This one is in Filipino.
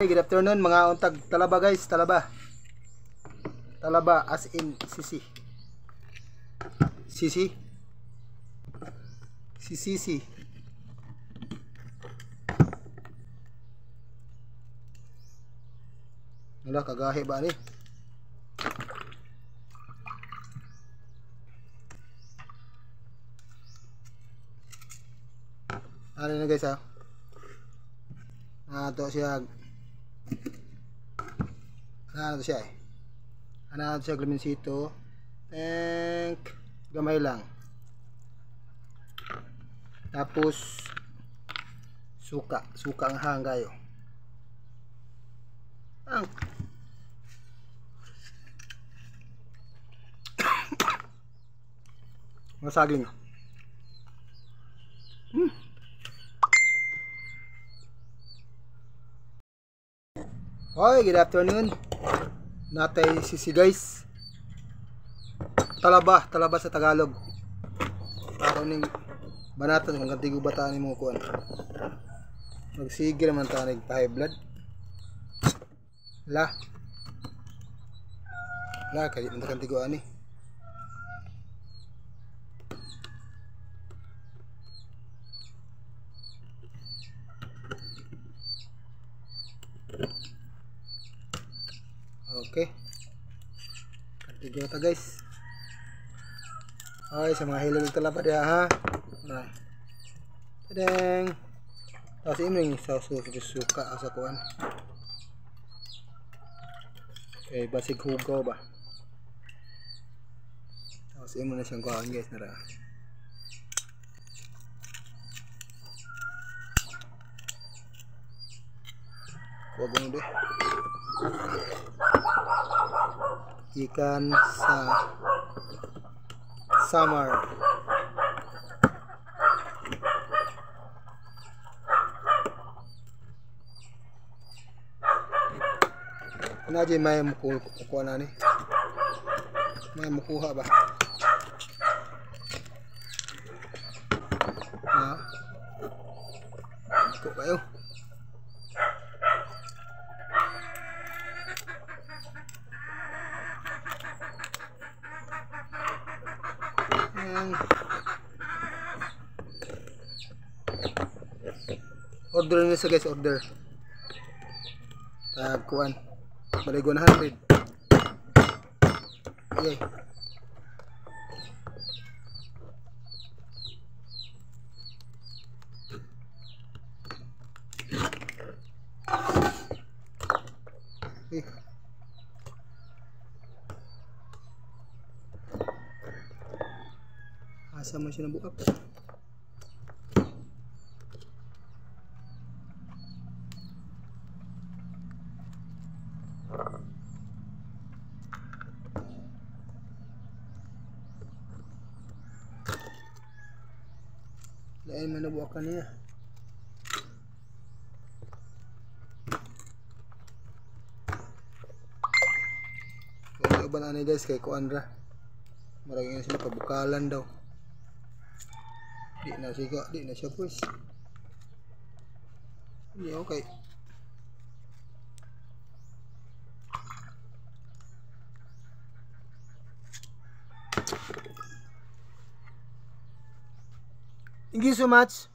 Good afternoon mga untag. Talaba guys, talaba. Talaba as in sisi. Sisi. Sisi. Wala kagahi ba ni? Ano na guys ha? Ito siya. Ano siya eh? Ano siya glaminsito? Gamay lang. Tapos suka ang hanggayo. Ang masaging. Hoy, good afternoon. Natay sisi guys. Talaba sa Tagalog. Para ning banatan kung gantigo bataan mo kuan. Magsige naman ta nag high blood. La kay man gantigo ani. Okay. Kantigo ta guys. Ay, sa mga hilog talaba dia ha. Nah. Tadeng. Tapos imring suka sa kuan. Okay, basig hugaw ba. Tapos imo na siyang kuan guys nara. Huwag mo deh. Ikan sa summer. Naji may mukuha na ni. May mukuha ba? Na. Ito kayo. Order nyo sa guys, order kuan balik 100. Okay. Asa mo siya nabuak. Lain man nabuakan niya. Kaya iba na guys kay kuan ra. Maraging sila pabukalan daw. Di na siya pues. Hindi okay. Thank you so much.